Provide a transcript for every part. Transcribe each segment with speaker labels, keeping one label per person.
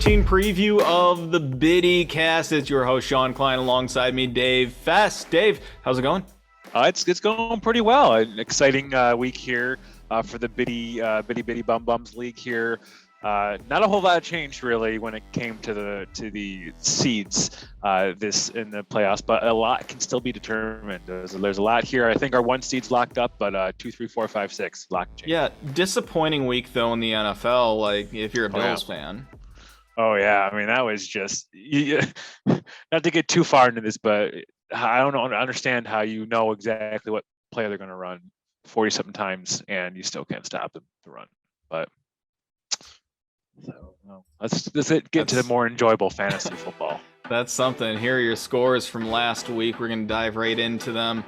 Speaker 1: 2015 preview of the BiddieCast. It's your host, Sean Klein, alongside me, Dave Fest. Dave, how's it going?
Speaker 2: It's going pretty well. An exciting week here for the Biddy Bum Bums League here. Not a whole lot of change really when it came to the seeds this in the playoffs, but a lot can still be determined. There's a lot here. I think our 1 seed's locked up, but 2, 3, 4, 5, 6 locked.
Speaker 1: Yeah, disappointing week though in the NFL. Like if you're a Bills fan.
Speaker 2: Oh yeah, I mean that was just not to get too far into this, but I don't understand how you know exactly what play they're going to run 40-something times and you still can't stop them to run. But so let's get to the more enjoyable fantasy football.
Speaker 1: That's something. Here are your scores from last week. We're going to dive right into them.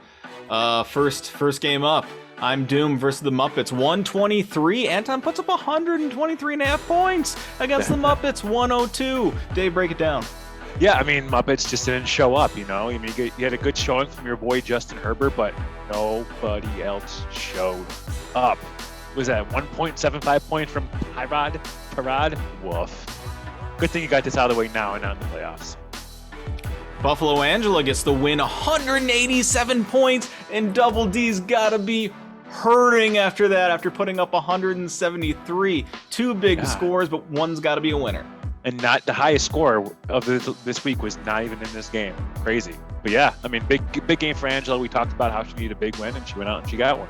Speaker 1: First game up. I'm Doom versus the Muppets, 123. Anton puts up 123.5 points against the Muppets, 102. Dave, break it down.
Speaker 2: Yeah, I mean, Muppets just didn't show up, you know? I mean, you had a good showing from your boy Justin Herbert, but nobody else showed up. Was that 1.75 points from Tyrod? Woof. Good thing you got this out of the way now and not in the playoffs.
Speaker 1: Buffalo Angela gets the win, 187 points, and Double D's gotta be hurting after that, after putting up 173. Two big scores, but one's gotta be a winner.
Speaker 2: And not the highest score of this week was not even in this game. Crazy. But yeah, I mean, big game for Angela. We talked about how she needed a big win, and she went out and she got one.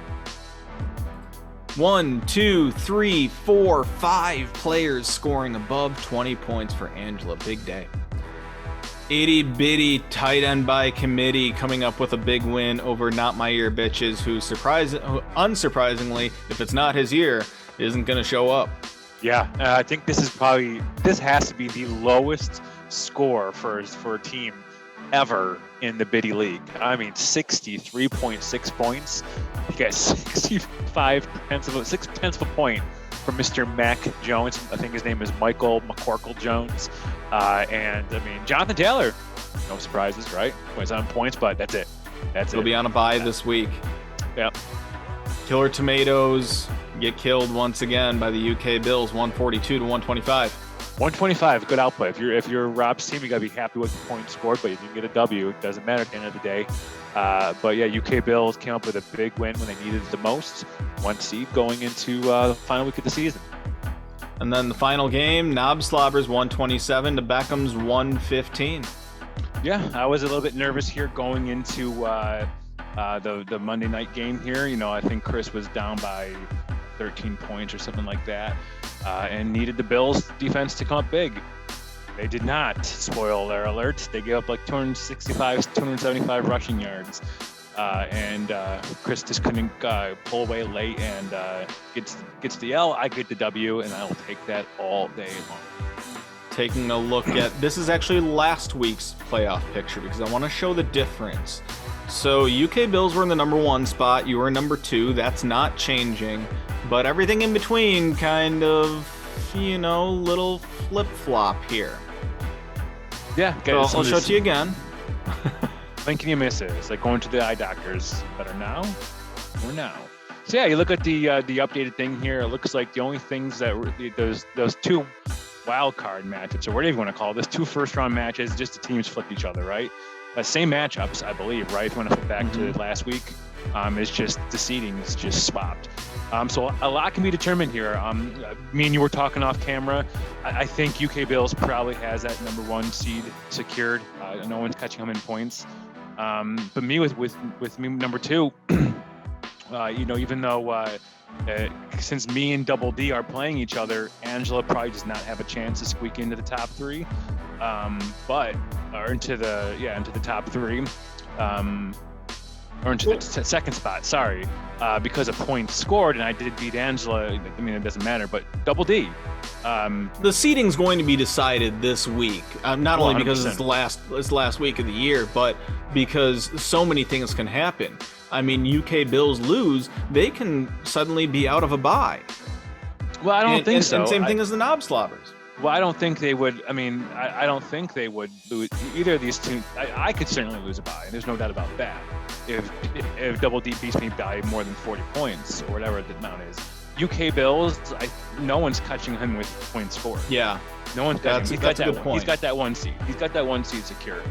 Speaker 1: 1, 2, 3, 4, 5 players scoring above 20 points for Angela. Big day. Itty bitty tight end by committee coming up with a big win over Not My Ear Bitches, who unsurprisingly, if it's not his year, isn't going to show up.
Speaker 2: Yeah, I think this has to be the lowest score for a team ever in the Biddy League. I mean, 63.6 points. You got 6 tenths of a point from Mr. Mac Jones. I think his name is Michael McCorkle Jones. And I mean, Jonathan Taylor, no surprises, right? Was on points, but that's it.
Speaker 1: He'll be on a bye this week.
Speaker 2: Yep.
Speaker 1: Killer Tomatoes get killed once again by the UK Bills, 142 to 125.
Speaker 2: 125, good output. If you're Rob's team, you gotta be happy with the points scored, but if you can get a W, it doesn't matter at the end of the day. But yeah, UK Bills came up with a big win when they needed it the most. 1 seed going into the final week of the season.
Speaker 1: And then the final game, Knob Slobbers 127 to Beckham's 115.
Speaker 2: Yeah, I was a little bit nervous here going into the Monday night game here. You know, I think Chris was down by 13 points or something like that, and needed the Bills defense to come up big. They did not. Spoiler alert. They gave up like 275 rushing yards. And Chris just couldn't pull away late and gets the L. I get the W, and I will take that all day long.
Speaker 1: Taking a look at, this is actually last week's playoff picture because I want to show the difference. So UK Bills were in the number 1 spot. You were in number 2. That's not changing. But everything in between kind of, little flip-flop here.
Speaker 2: Yeah.
Speaker 1: So I'll show it to you again.
Speaker 2: When can you miss it? It's like going to the eye doctors. Better now or now? So yeah, you look at the updated thing here. It looks like the only things that were those 2 wild card matches, or whatever you want to call this, 2 first-round matches, just the teams flipped each other, right? Same matchups, I believe, right? If you want to flip back to last week, it's just the seeding is just swapped. So a lot can be determined here. Me and you were talking off camera. I think UK Bills probably has that number 1 seed secured. No one's catching them in points. But me with me number 2, even though since me and Double D are playing each other, Angela probably does not have a chance to squeak into the top 3, into the top 3, or into the second spot. Sorry, because of points scored, and I did beat Angela. I mean, it doesn't matter, but Double D.
Speaker 1: The seeding's going to be decided this week, not only because it's the last week of the year, but because so many things can happen. I mean, UK Bills lose, they can suddenly be out of a bye.
Speaker 2: Well, I don't think so.
Speaker 1: And same thing as the Knob Slobbers.
Speaker 2: Well, I don't think they would. I mean, I don't think they would lose either of these two. I could certainly lose a bye. There's no doubt about that. If Double D beats me by more than 40 points or whatever the amount is, UK Bills, no one's catching him with points scored.
Speaker 1: Yeah.
Speaker 2: No one's catching him.
Speaker 1: That's a good point.
Speaker 2: He's got that one seed. He's got that one seed secure.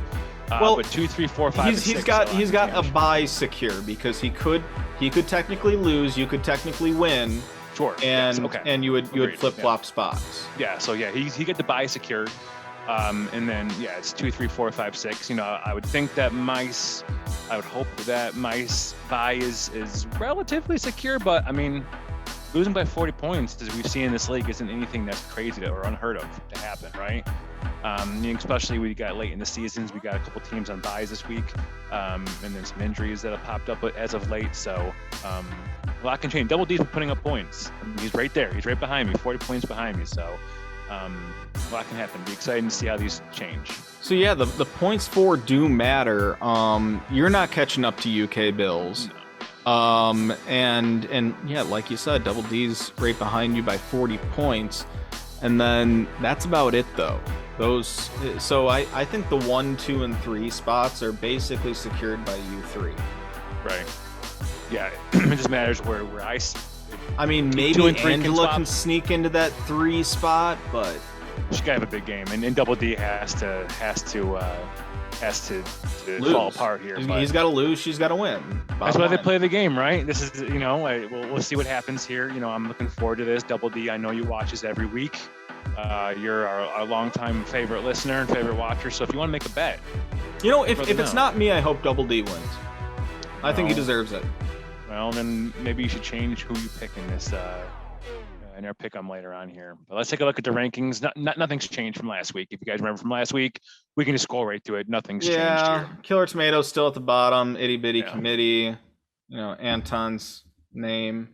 Speaker 1: Well,
Speaker 2: but 2, 3, 4, 5,
Speaker 1: he's
Speaker 2: 6,
Speaker 1: got a bye secure because he could technically lose. You could technically win.
Speaker 2: Sure.
Speaker 1: And
Speaker 2: yes, okay.
Speaker 1: and you would flip flop spots.
Speaker 2: Yeah. So yeah, he got the bye secured. And then it's 2, 3, 4, 5, 6. I would think that I would hope that my bye is relatively secure, but I mean, losing by 40 points, as we've seen in this league, isn't anything that's crazy or unheard of to happen, right? Especially we got late in the seasons, we got a couple teams on byes this week, and then some injuries that have popped up as of late. So a lot can change. Double D's been putting up points. I mean, he's right there. He's right behind me, 40 points behind me. So a lot can happen. Be excited to see how these change.
Speaker 1: So yeah, the points for do matter. You're not catching up to UK Bills. No. And yeah, like you said, Double D's right behind you by 40 points. And then that's about it though. So I think the 1, 2, and 3 spots are basically secured by you 3.
Speaker 2: Right. Yeah, it just matters where
Speaker 1: I mean, maybe Angela can sneak into that 3 spot, but
Speaker 2: she gotta have a big game, and Double D has to fall apart here.
Speaker 1: He's got to lose. She's got to win.
Speaker 2: That's why they play the game, right? This is, we'll see what happens here. I'm looking forward to this. Double D, I know you watch this every week. You're our longtime favorite listener and favorite watcher. So if you want to make a bet,
Speaker 1: if it's not me, I hope Double D wins. I think he deserves it.
Speaker 2: Well, then maybe you should change who you pick in this. In our pick 'em later on here. But let's take a look at the rankings. Nothing's changed from last week. If you guys remember from last week, we can just scroll right through it. Nothing's changed here.
Speaker 1: Killer Tomato's still at the bottom. Itty Bitty Committee. Anton's name.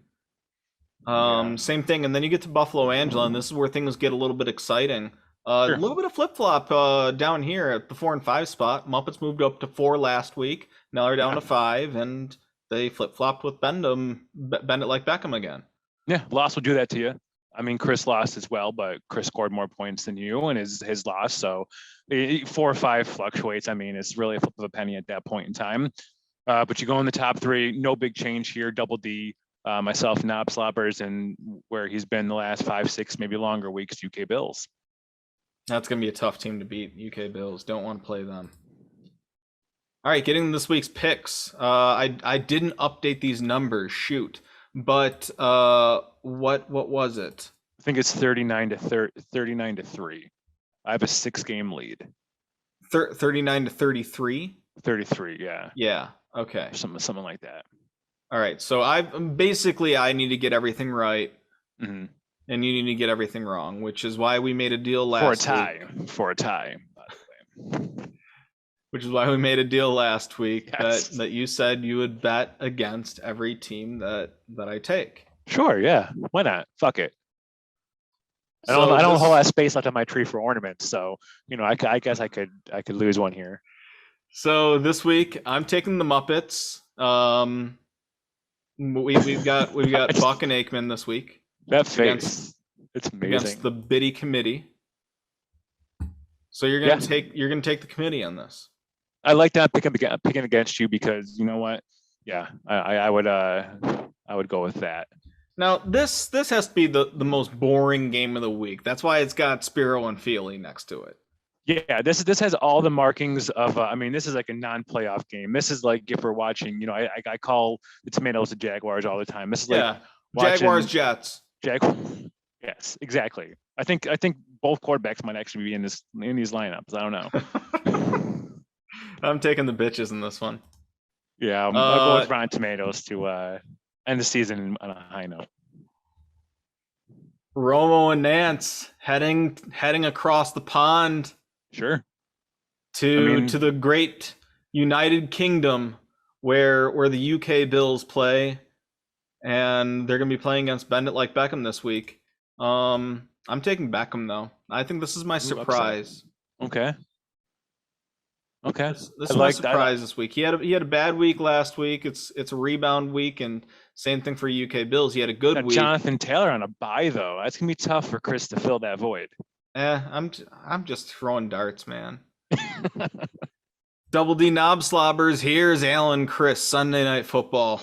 Speaker 1: Same thing. And then you get to Buffalo Angela, and this is where things get a little bit exciting. A little bit of flip-flop down here at the 4 and 5 spot. Muppets moved up to 4 last week. Now they're down to 5, and they flip-flopped with Bend it like Beckham again.
Speaker 2: Yeah, loss will do that to you. I mean, Chris lost as well, but Chris scored more points than you and his loss. So 4 or 5 fluctuates. I mean, it's really a flip of a penny at that point in time. But you go in the top 3, no big change here. Double D, myself, Knob Sloppers, and where he's been the last 5, 6, maybe longer weeks, UK Bills.
Speaker 1: That's going to be a tough team to beat, UK Bills. Don't want to play them. All right, getting this week's picks. I didn't update these numbers. Shoot. But what was it?
Speaker 2: I think it's 39 to 3. I have a 6-game lead.
Speaker 1: 39 to 33?
Speaker 2: 33, yeah.
Speaker 1: Yeah. Okay.
Speaker 2: Something like that.
Speaker 1: All right. So I need to get everything right, and you need to get everything wrong, which is why we made a deal last week.
Speaker 2: For a tie. By the way.
Speaker 1: Which is why we made a deal last week that you said you would bet against every team that I take.
Speaker 2: Sure, yeah. Why not? Fuck it. I don't have a whole lot of space left on my tree for ornaments, so I guess I could lose one here.
Speaker 1: So this week I'm taking the Muppets. We've got Buck and Aikman this week.
Speaker 2: That face, it's amazing.
Speaker 1: Against the Biddy Committee. So you're gonna take the committee on this.
Speaker 2: I like that picking against you because you know what? Yeah, I would go with that.
Speaker 1: Now this has to be the most boring game of the week. That's why it's got Spiro and Feely next to it.
Speaker 2: Yeah, this has all the markings of. This is like a non-playoff game. This is like if we're watching. I call the Tomatoes the Jaguars all the time. This is like
Speaker 1: Jaguars Jets.
Speaker 2: Yes, exactly. I think both quarterbacks might actually be in these lineups. I don't know.
Speaker 1: I'm taking the bitches in this one.
Speaker 2: Yeah, I'll go with Rotten Tomatoes to end the season on a high note.
Speaker 1: Romo and Nance heading across the pond.
Speaker 2: Sure.
Speaker 1: To the great United Kingdom where the UK Bills play, and they're going to be playing against Bend It Like Beckham this week. I'm taking Beckham though. I think this is my surprise.
Speaker 2: Okay.
Speaker 1: This is my surprise this week. He had a bad week last week. It's a rebound week, and same thing for UK Bills. He had a good week.
Speaker 2: Jonathan Taylor on a bye though. That's gonna be tough for Chris to fill that void.
Speaker 1: I'm just throwing darts, man. Double D Knob Slobbers. Here's Alan Chris Sunday Night Football.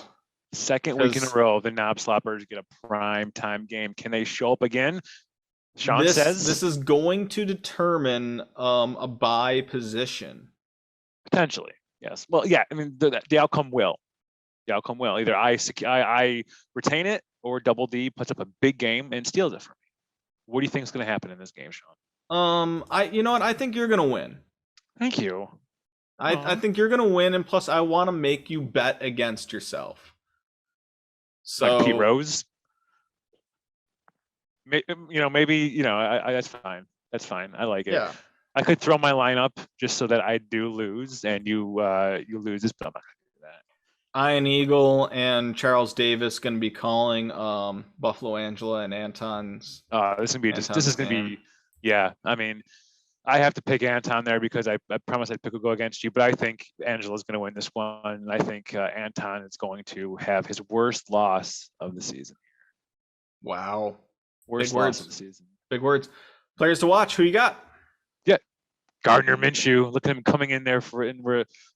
Speaker 2: Second week in a row, the Knob Sloppers get a prime time game. Can they show up again? Sean says
Speaker 1: this is going to determine a bye position.
Speaker 2: potentially. Yes. Well, yeah. I mean, the outcome will. The outcome will either I retain it or Double D puts up a big game and steals it from me. What do you think is going to happen in this game, Sean?
Speaker 1: You know what? I think you're gonna win.
Speaker 2: Thank you.
Speaker 1: I think you're gonna win, and plus, I want to make you bet against yourself. So
Speaker 2: like Pete Rose. Maybe that's fine. That's fine. I like it.
Speaker 1: yeah,
Speaker 2: I could throw my lineup just so that I do lose and you lose this, but I'm not gonna do that.
Speaker 1: Ian Eagle and Charles Davis gonna be calling Buffalo Angela and Anton's.
Speaker 2: This is gonna be yeah. I mean, I have to pick Anton there because I promised I'd pick a go against you, but I think Angela's going to win this one. And I think Anton is going to have his worst loss of the season.
Speaker 1: Wow.
Speaker 2: Worst loss of the season.
Speaker 1: Big words. Players to watch. Who you got?
Speaker 2: Yeah. Gardner Minshew. Look at him coming in there for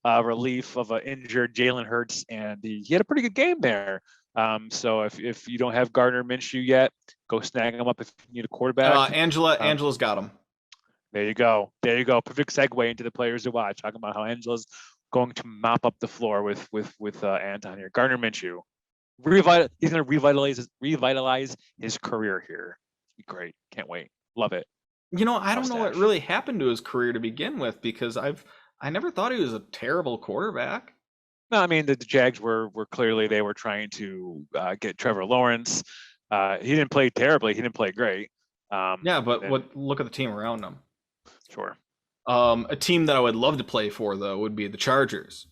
Speaker 2: relief of an injured Jalen Hurts, and he had a pretty good game there. So if you don't have Gardner Minshew yet, go snag him up if you need a quarterback.
Speaker 1: Angela's got him.
Speaker 2: There you go. Perfect segue into the players to watch. Talking about how Angela's going to mop up the floor with Anton here. Gardner Minshew, he's going to revitalize his career here. It'll be great. Can't wait. Love it.
Speaker 1: You know, I don't know what really happened to his career to begin with, because I never thought he was a terrible quarterback.
Speaker 2: No, I mean the Jags were clearly they were trying to get Trevor Lawrence. He didn't play terribly. He didn't play great.
Speaker 1: Yeah, but look at the team around him.
Speaker 2: Sure.
Speaker 1: A team that I would love to play for, though, would be the Chargers,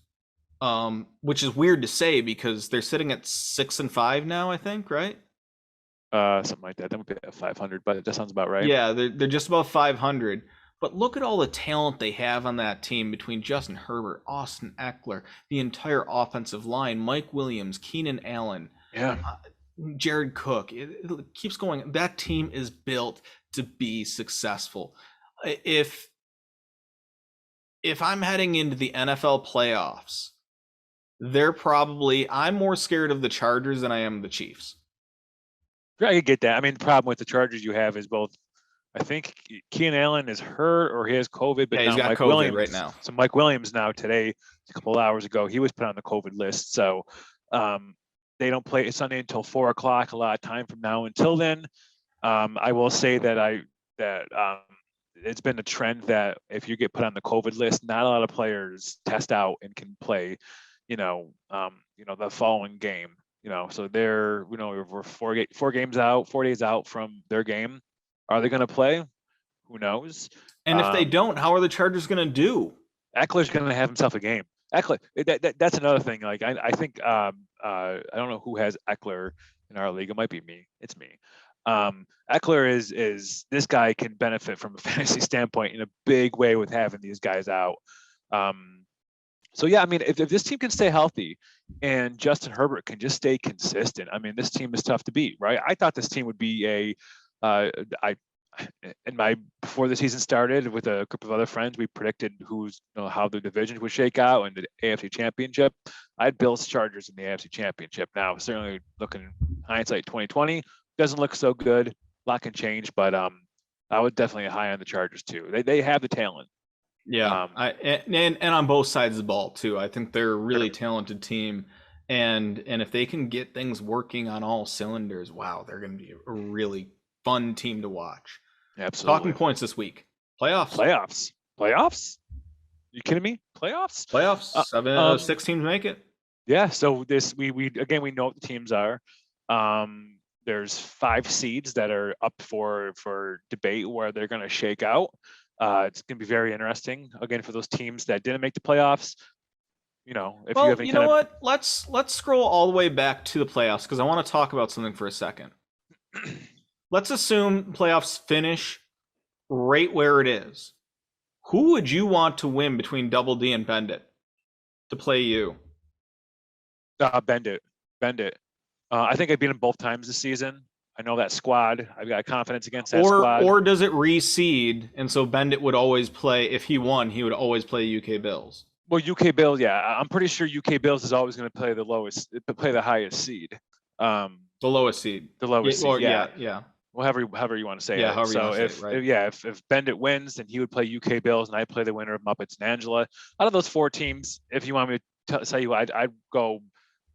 Speaker 1: which is weird to say because they're sitting at 6-5 now, I think, right?
Speaker 2: Something like that. That would be at 500, but that sounds about right.
Speaker 1: Yeah, they're just about 500. But look at all the talent they have on that team between Justin Herbert, Austin Eckler, the entire offensive line, Mike Williams, Keenan Allen, Jared Cook. It keeps going. That team is built to be successful. If I'm heading into the NFL playoffs, I'm more scared of the Chargers than I am the Chiefs.
Speaker 2: I could get that. I mean, the problem with the Chargers you have is both. I think Keenan Allen is hurt or he has COVID, but
Speaker 1: yeah, he's got
Speaker 2: Mike
Speaker 1: COVID
Speaker 2: Williams
Speaker 1: right now.
Speaker 2: So Mike Williams now today, a couple of hours ago, he was put on the COVID list. So they don't play Sunday until 4:00. A lot of time from now until then. I will say that it's been a trend that if you get put on the COVID list, not a lot of players test out and can play, the following game. So they're, we're 4 days out from their game. Are they going to play? Who knows?
Speaker 1: And if they don't, how are the Chargers going to do?
Speaker 2: Eckler's going to have himself a game. Eckler, that's another thing. Like I think I don't know who has Eckler in our league. It might be me. It's me. Eckler is this guy can benefit from a fantasy standpoint in a big way with having these guys out. So yeah, I mean, if this team can stay healthy and Justin Herbert can just stay consistent, I mean, this team is tough to beat, right? I thought this team would be before the season started with a group of other friends, we predicted how the divisions would shake out and the AFC Championship. I had Bills Chargers in the AFC Championship. Now, certainly looking hindsight 2020, doesn't look so good. A lot can change, but I was definitely high on the Chargers too. They have the talent.
Speaker 1: Yeah, and on both sides of the ball too. I think they're a really talented team, and if they can get things working on all cylinders, wow, they're going to be a really fun team to watch.
Speaker 2: Absolutely.
Speaker 1: Talking points this week. Playoffs.
Speaker 2: You kidding me? Playoffs.
Speaker 1: 6 teams make it.
Speaker 2: Yeah. So we know what the teams are. There's 5 seeds that are up for debate where they're going to shake out. It's going to be very interesting again for those teams that didn't make the playoffs. You have any
Speaker 1: what? Let's scroll all the way back to the playoffs because I want to talk about something for a second. Let's assume playoffs finish right where it is. Who would you want to win between Double D and Bend It to play you?
Speaker 2: Bend it. I think I beat him both times this season. I know that squad. I've got confidence against that squad.
Speaker 1: Or does it reseed, and so Bend It would always play, if he won, he would always play UK Bills?
Speaker 2: Well, UK Bills, yeah, I'm pretty sure UK Bills is always going to play the highest seed.
Speaker 1: The lowest seed.
Speaker 2: The lowest seed, yeah.
Speaker 1: Yeah.
Speaker 2: Well, however you want to say
Speaker 1: Yeah,
Speaker 2: it.
Speaker 1: however you
Speaker 2: So
Speaker 1: want to say it, right?
Speaker 2: if Bendit wins, then he would play UK Bills, and I play the winner of Muppets and Angela. Out of those 4 teams, if you want me to tell you, I'd go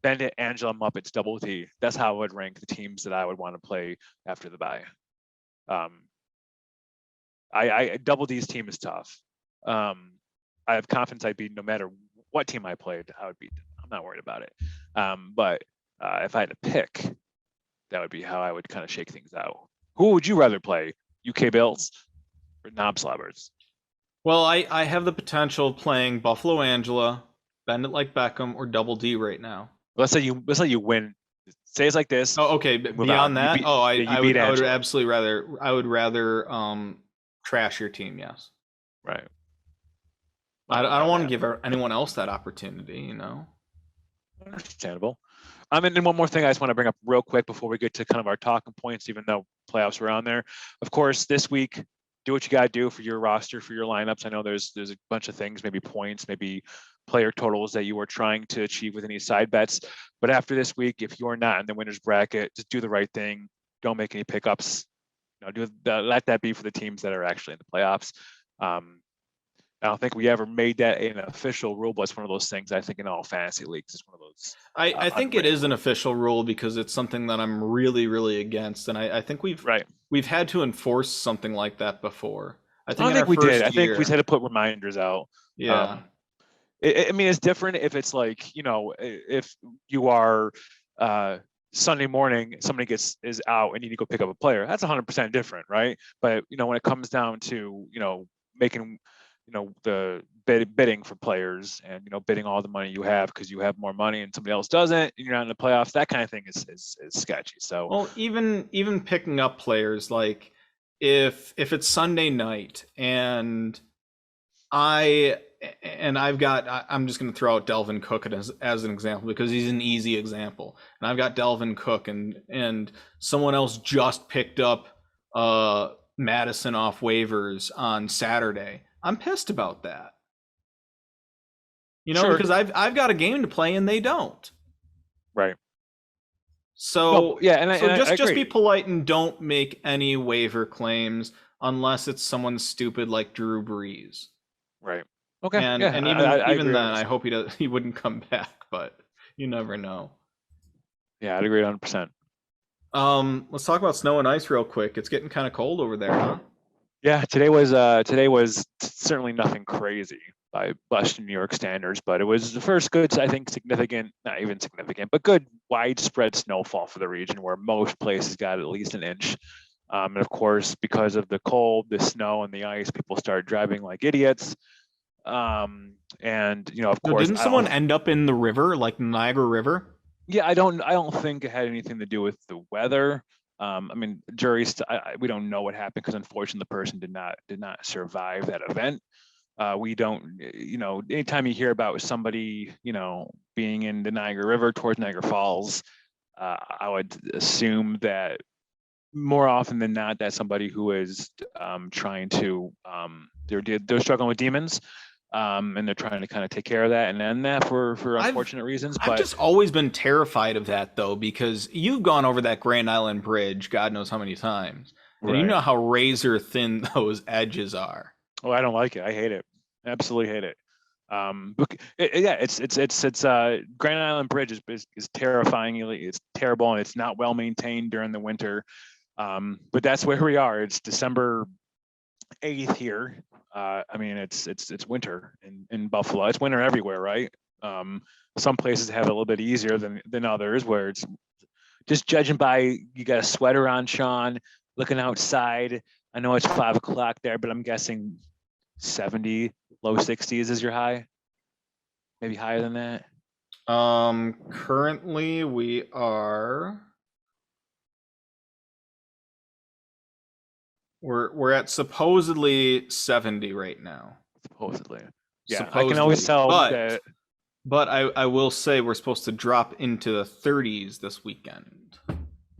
Speaker 2: Bendit, Angela, Muppets, Double T. That's how I would rank the teams that I would want to play after the bye. I Double D's team is tough. I have confidence I'd beat no matter what team I played. I would beat them. I'm not worried about it. But if I had to pick, that would be how I would kind of shake things out. Who would you rather play, UK Bills or Knob Slobbers?
Speaker 1: Well, I have the potential of playing Buffalo Angela, Bend It Like Beckham, or Double D right now.
Speaker 2: Let's say you win. Say it's like this.
Speaker 1: Oh, okay. Beyond that, I would absolutely rather trash your team. Yes.
Speaker 2: Right.
Speaker 1: I don't want to give anyone else that opportunity.
Speaker 2: Understandable. And one more thing I just want to bring up real quick before we get to kind of our talking points, even though playoffs are on there. Of course, this week, do what you got to do for your roster, for your lineups. I know there's a bunch of things, maybe points, maybe player totals that you are trying to achieve with any side bets. But after this week, if you're not in the winner's bracket, just do the right thing. Don't make any pickups. Let that be for the teams that are actually in the playoffs. I don't think we ever made that an official rule, but it's one of those things. I think in all fantasy leagues, it's one of those.
Speaker 1: I think it is an official rule because it's something that I'm really, really against, and I think we've had to enforce something like that before. I think we did.
Speaker 2: I think we had to put reminders out.
Speaker 1: Yeah.
Speaker 2: I mean, it's different if it's like, if you are Sunday morning, somebody is out and you need to go pick up a player. That's 100% different, right? But when it comes down to making the bidding for players and bidding all the money you have because you have more money and somebody else doesn't, and you're not in the playoffs, that kind of thing is sketchy. So
Speaker 1: well, even picking up players, like if it's Sunday night and I'm just going to throw out Delvin Cook as an example because he's an easy example, and I've got Delvin Cook and someone else just picked up Madison off waivers on Saturday. I'm pissed about that.
Speaker 2: Sure.
Speaker 1: Because I've got a game to play and they don't.
Speaker 2: Right.
Speaker 1: So just be polite and don't make any waiver claims unless it's someone stupid like Drew Brees.
Speaker 2: Right. Okay.
Speaker 1: And even then, I hope he wouldn't come back, but you never know.
Speaker 2: Yeah, I'd agree 100%.
Speaker 1: Let's talk about snow and ice real quick. It's getting kind of cold over there, huh?
Speaker 2: Yeah, today was certainly nothing crazy by Western New York standards, but it was the first good, I think, not even significant, but good widespread snowfall for the region where most places got at least an inch. And of course, because of the cold, the snow, and the ice, people started driving like idiots. And of course,
Speaker 1: didn't someone end up in the river, like Niagara River?
Speaker 2: Yeah, I don't think it had anything to do with the weather. I mean, juries, we don't know what happened because unfortunately the person did not survive that event. We don't, anytime you hear about somebody, being in the Niagara River towards Niagara Falls, I would assume that more often than not, that's somebody who is trying to, they're struggling with demons. And they're trying to kind of take care of that and end that for unfortunate reasons. But
Speaker 1: I've just always been terrified of that, though, because you've gone over that Grand Island Bridge, God knows how many times, and you know how razor thin those edges are.
Speaker 2: Oh, I don't like it. I hate it. Absolutely hate it. It's Grand Island Bridge is terrifyingly, it's terrible, and it's not well maintained during the winter. But that's where we are. It's December 8th here. I mean, it's winter in Buffalo. It's winter everywhere, right? Some places have it a little bit easier than others, where it's just judging by, you got a sweater on, Sean, looking outside. I know it's 5 o'clock there, but I'm guessing 70, low 60s is your high. Maybe higher than that.
Speaker 1: Currently we are. We're at supposedly 70 right now.
Speaker 2: Supposedly. Yeah, supposedly. I can always tell that.
Speaker 1: But I will say we're supposed to drop into the 30s this weekend.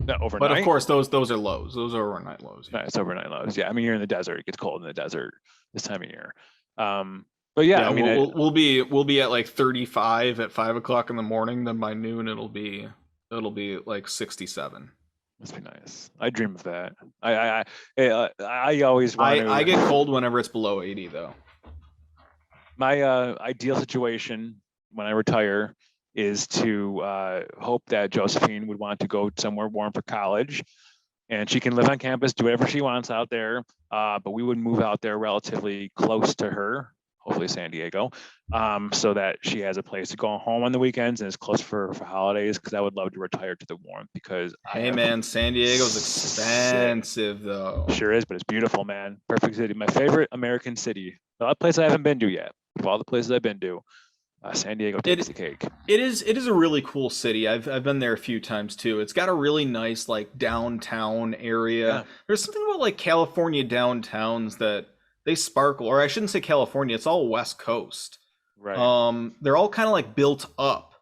Speaker 2: Overnight?
Speaker 1: But of course, those are lows. Those are overnight lows.
Speaker 2: Yeah. Right, it's overnight lows. Yeah, I mean, you're in the desert. It gets cold in the desert this time of year. But But yeah, I mean,
Speaker 1: we'll be at like 35 at 5 o'clock in the morning. Then by noon it'll be like 67.
Speaker 2: must be nice. I dream of that. I always want to.
Speaker 1: I get cold whenever it's below 80 though.
Speaker 2: My ideal situation when I retire is to hope that Josephine would want to go somewhere warm for college, and she can live on campus, do whatever she wants out there. But we would move out there relatively close to her, hopefully San Diego, so that she has a place to go home on the weekends and is close for holidays. Because I would love to retire to the warmth. Because
Speaker 1: hey man, San Diego's expensive though.
Speaker 2: Sure is, but it's beautiful, man. Perfect city. My favorite American city. A place I haven't been to yet. Of all the places I've been to, San Diego takes the cake.
Speaker 1: It is a really cool city. I've been there a few times too. It's got a really nice like downtown area. Yeah. There's something about like California downtowns that they sparkle, or I shouldn't say California, it's all West Coast.
Speaker 2: Right.
Speaker 1: They're all kind of like built up.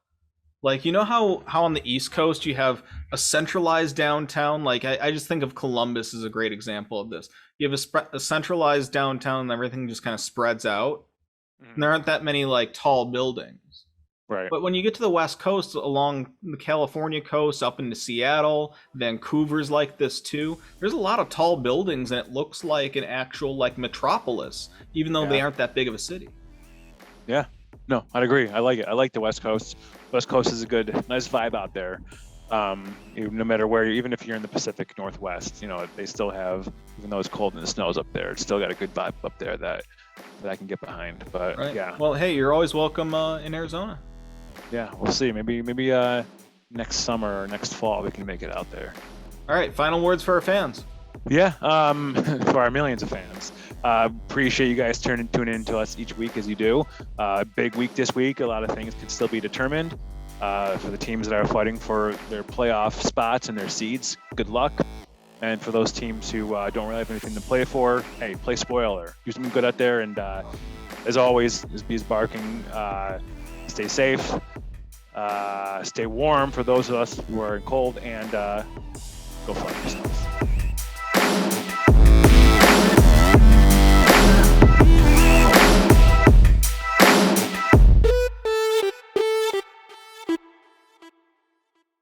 Speaker 1: Like, you know how on the East Coast you have a centralized downtown? Like I just think of Columbus as a great example of this. You have a centralized downtown and everything just kind of spreads out. And there aren't that many like tall buildings.
Speaker 2: Right.
Speaker 1: But when you get to the West Coast, along the California coast, up into Seattle, Vancouver's like this too. There's a lot of tall buildings, and it looks like an actual like metropolis, even though they aren't that big of a city.
Speaker 2: Yeah. No, I'd agree. I like it. I like the West Coast. West Coast is a good, nice vibe out there. No matter where, even if you're in the Pacific Northwest, they still have, even though it's cold and it snows up there, it's still got a good vibe up there that I can get behind. But
Speaker 1: right.
Speaker 2: Yeah.
Speaker 1: Well, hey, you're always welcome in Arizona.
Speaker 2: Yeah, we'll see. Maybe next summer or next fall we can make it out there.
Speaker 1: All right, final words for our fans.
Speaker 2: Yeah, for our millions of fans. Appreciate you guys tuning in to us each week as you do. Big week this week. A lot of things could still be determined. For the teams that are fighting for their playoff spots and their seeds, good luck. And for those teams who don't really have anything to play for, hey, play spoiler. Do something good out there. And as always, as bees barking, stay safe, stay warm for those of us who are in cold, and go find yourselves.